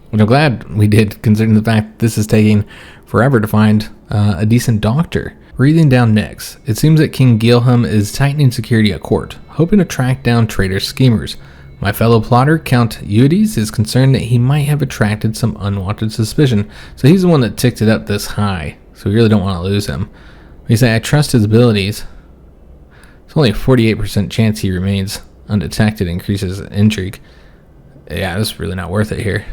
Speaker 1: Which I'm glad we did, considering the fact this is taking forever to find a decent doctor. Reading down next, it seems that King Guilhem is tightening security at court, hoping to track down traitor schemers. My fellow plotter, Count Eudes, is concerned that he might have attracted some unwanted suspicion, so he's the one that ticked it up this high, so we really don't want to lose him. We say, I trust his abilities. It's only a 48% chance he remains undetected, increases intrigue. Yeah, this is really not worth it here.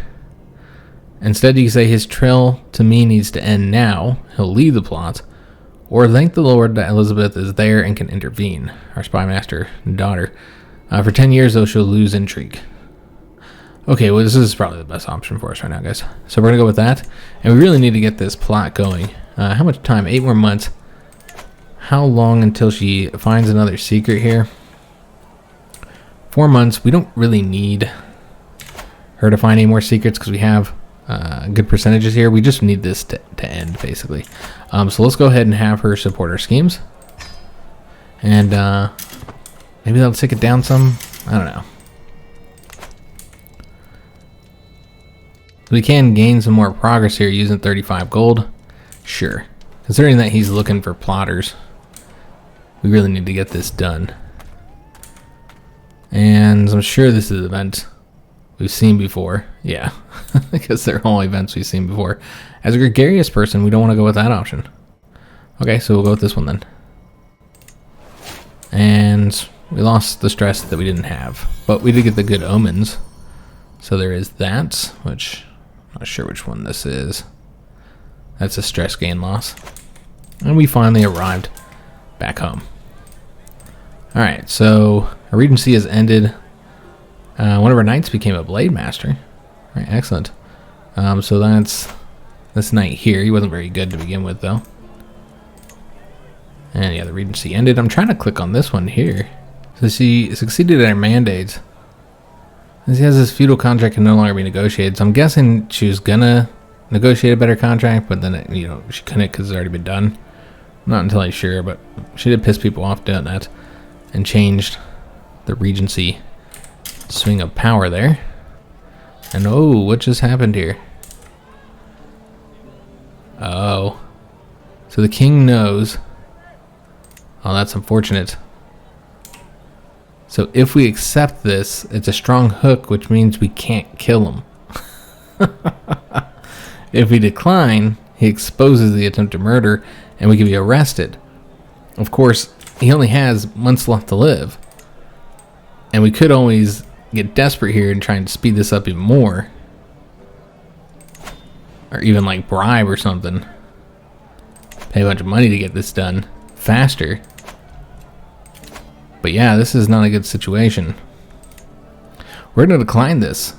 Speaker 1: Instead, you say his trail to me needs to end now. He'll lead the plot. Or thank the Lord that Elizabeth is there and can intervene, our spy master and daughter. For 10 years, though, she'll lose intrigue. Okay, well, this is probably the best option for us right now, guys. So we're going to go with that. And we really need to get this plot going. How much time? 8 more months. How long until she finds another secret here? 4 months. We don't really need her to find any more secrets because we have good percentages here. We just need this to end, basically. So let's go ahead and have her support our schemes. And maybe that'll take it down some. I don't know. We can gain some more progress here using 35 gold. Sure. Considering that he's looking for plotters, we really need to get this done. And I'm sure this is an event we've seen before. Yeah, because they're all events we've seen before. As a gregarious person, we don't want to go with that option. Okay, so we'll go with this one then. And we lost the stress that we didn't have, but we did get the good omens. So there is that, which I'm not sure which one this is. That's a stress gain loss. And we finally arrived back home. Alright, so our regency has ended. One of our knights became a blade master. Alright, excellent. So that's this knight here. He wasn't very good to begin with, though. And yeah, the regency ended. I'm trying to click on this one here. So she succeeded at her mandates. As he has this feudal contract can no longer be negotiated. So I'm guessing she was gonna negotiate a better contract, but then it, you know, she couldn't because it's already been done. I'm not entirely sure, but she did piss people off doing that and changed the regency swing of power there. And oh, what just happened here? Oh, so the king knows. Oh, that's unfortunate. So if we accept this, it's a strong hook, which means we can't kill him. If we decline, he exposes the attempted murder and we can be arrested. Of course, he only has months left to live. And we could always get desperate here and try and speed this up even more. Or even like bribe or something. Pay a bunch of money to get this done faster. But yeah, this is not a good situation. We're going to decline this.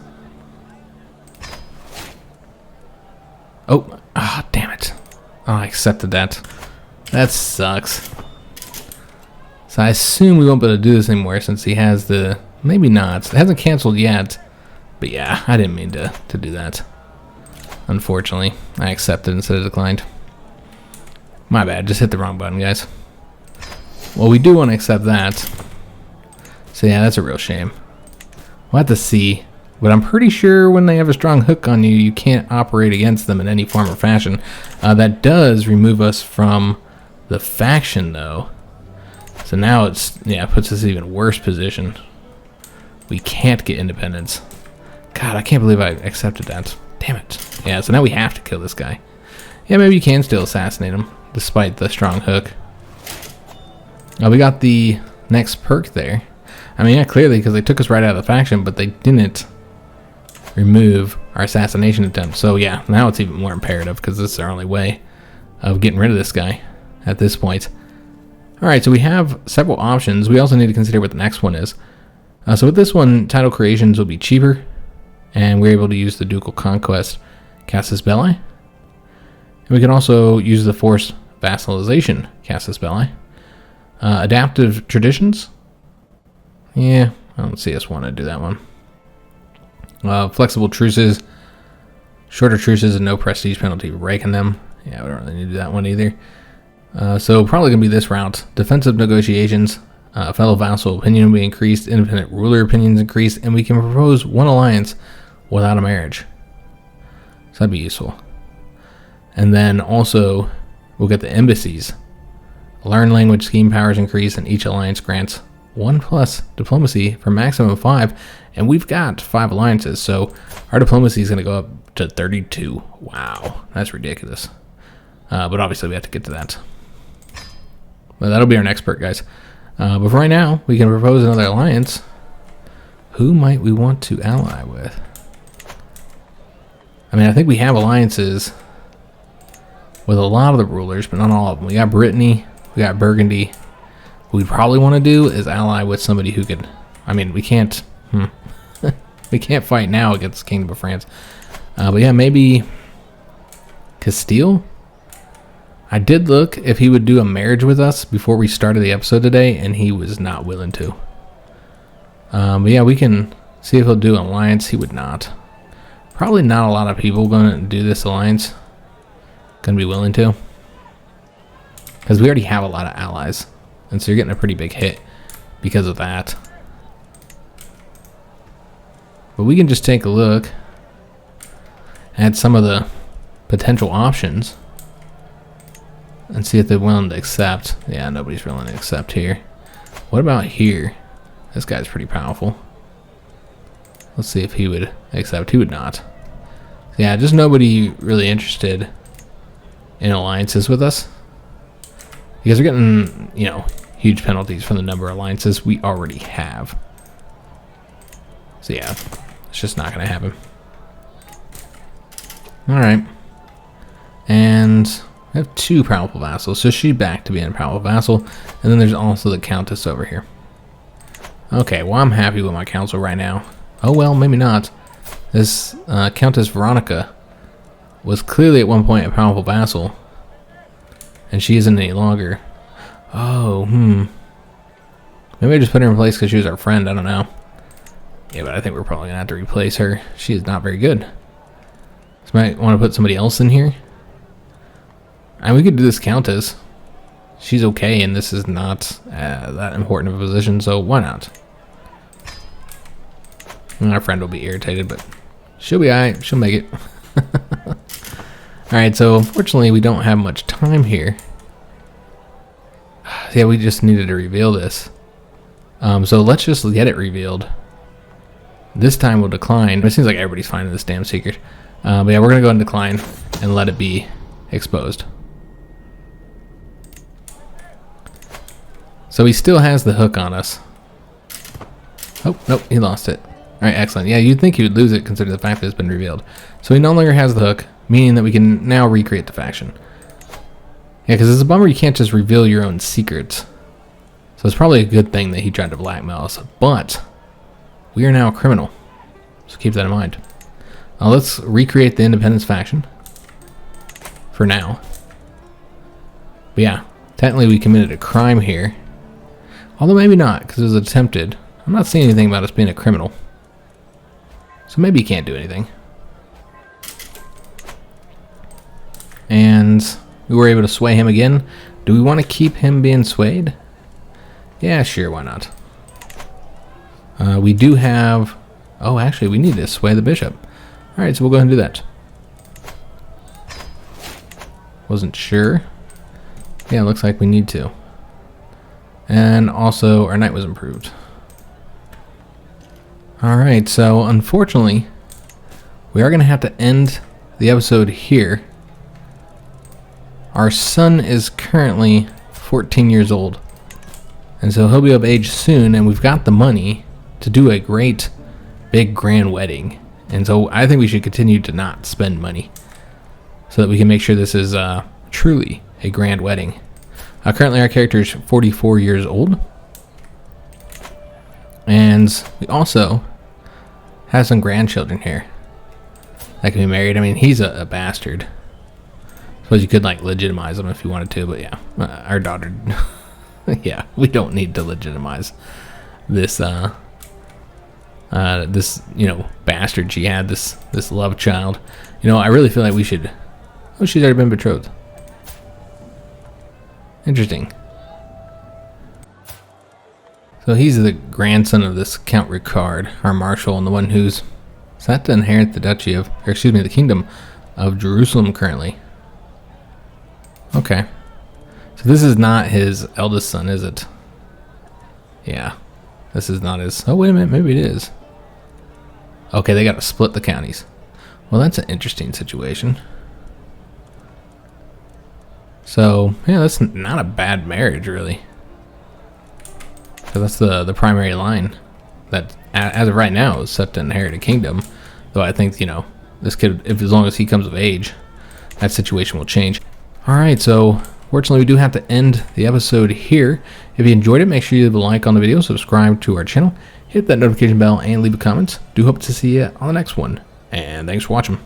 Speaker 1: Oh, damn it. Oh, I accepted that. That sucks. So I assume we won't be able to do this anymore since he has the... Maybe not. It hasn't canceled yet. But yeah, I didn't mean to do that. Unfortunately, I accepted instead of declined. My bad, just hit the wrong button, guys. Well, we do want to accept that. So yeah, that's a real shame. We'll have to see. But I'm pretty sure when they have a strong hook on you, you can't operate against them in any form or fashion. That does remove us from the faction, though. So now it's, yeah, it puts us in an even worse position. We can't get independence. God, I can't believe I accepted that. Damn it. Yeah, so now we have to kill this guy. Yeah, maybe you can still assassinate him, despite the strong hook. We got the next perk there. I mean, yeah, clearly, because they took us right out of the faction, but they didn't remove our assassination attempt. So yeah, now it's even more imperative, because this is our only way of getting rid of this guy at this point. Alright, so we have several options. We also need to consider what the next one is. So with this one, title creations will be cheaper, and we're able to use the ducal conquest Casus Belli. And we can also use the forced vassalization Casus Belli. Adaptive traditions. Yeah, I don't see us want to do that one. Flexible truces, shorter truces, and no prestige penalty for breaking them. Yeah, we don't really need to do that one either. So probably going to be this route. Defensive negotiations, fellow vassal opinion will be increased, independent ruler opinions increased, and we can propose one alliance without a marriage. So that'd be useful. And then also, we'll get the embassies. Learn language scheme powers increase, and each alliance grants 1+ diplomacy for maximum 5. And we've got 5 alliances, so our diplomacy is going to go up to 32. Wow, that's ridiculous. But obviously we have to get to that. But that'll be our next perk, guys. But for right now, we can propose another alliance. Who might we want to ally with? I mean, I think we have alliances with a lot of the rulers, but not all of them. We got Brittany, we got Burgundy. What we'd probably want to do is ally with somebody who could... I mean, we can't... we can't fight now against the Kingdom of France. But yeah, maybe Castile? I did look if he would do a marriage with us before we started the episode today, and he was not willing to. But yeah, we can see if he'll do an alliance. He would not. Probably not a lot of people going to do this alliance. Going to be willing to. Because we already have a lot of allies. And so you're getting a pretty big hit because of that. But we can just take a look at some of the potential options and see if they're willing to accept. Yeah, nobody's willing to accept here. What about here? This guy's pretty powerful. Let's see if he would accept. He would not. Yeah, just nobody really interested in alliances with us. Because we're getting, you know, huge penalties from the number of alliances we already have. So yeah, it's just not going to happen. Alright. And we have 2 powerful vassals, so she's back to being a powerful vassal. And then there's also the Countess over here. Okay, well, I'm happy with my council right now. Oh, well, maybe not. This Countess Veronica was clearly at one point a powerful vassal. And she isn't any longer. Oh, Maybe I just put her in place because she was our friend, I don't know. Yeah, but I think we're probably going to have to replace her. She is not very good. So might want to put somebody else in here. And we could do this Countess. She's okay, and this is not that important of a position, so why not? And our friend will be irritated, but she'll be alright. She'll make it. Alright, so unfortunately we don't have much time here. Yeah, we just needed to reveal this. So let's just get it revealed. This time we'll decline. It seems like everybody's finding this damn secret. But yeah, we're going to go ahead and decline and let it be exposed. So he still has the hook on us. Oh, nope, he lost it. Alright, excellent. Yeah, you'd think he would lose it considering the fact that it's been revealed. So he no longer has the hook, meaning that we can now recreate the faction. Yeah, because it's a bummer you can't just reveal your own secrets. So it's probably a good thing that he tried to blackmail us. But we are now a criminal. So keep that in mind. Let's recreate the Independence faction. For now. But yeah, technically we committed a crime here. Although maybe not, because it was attempted. I'm not seeing anything about us being a criminal. So maybe he can't do anything. And we were able to sway him again. Do we want to keep him being swayed? Yeah, sure, why not? We do have... Oh, actually, we need to sway the bishop. Alright, so we'll go ahead and do that. Wasn't sure. Yeah, looks like we need to. And also, our knight was improved. Alright, so unfortunately, we are going to have to end the episode here. Our son is currently 14 years old. And so he'll be of age soon, and we've got the money to do a great big grand wedding. And so I think we should continue to not spend money so that we can make sure this is truly a grand wedding. Currently our character is 44 years old. And we also have some grandchildren here that can be married. I mean, he's a bastard. Suppose you could like legitimize him if you wanted to, but yeah, our daughter... Yeah, we don't need to legitimize this this, bastard she had, this love child. I really feel like we should... Oh, she's already been betrothed. Interesting. So he's the grandson of this Count Ricard, our marshal, and the one who's set to inherit the the Kingdom of Jerusalem currently. Okay. So this is not his eldest son, is it? Yeah. This is not his... Oh, wait a minute. Maybe it is. Okay, they got to split the counties. Well, that's an interesting situation. So, yeah, that's not a bad marriage, really. So that's the primary line that, as of right now, is set to inherit a kingdom. Though I think, this kid, as long as he comes of age, that situation will change. Alright, so fortunately we do have to end the episode here. If you enjoyed it, make sure you leave a like on the video, subscribe to our channel, hit that notification bell, and leave a comment. Do hope to see you on the next one. And thanks for watching.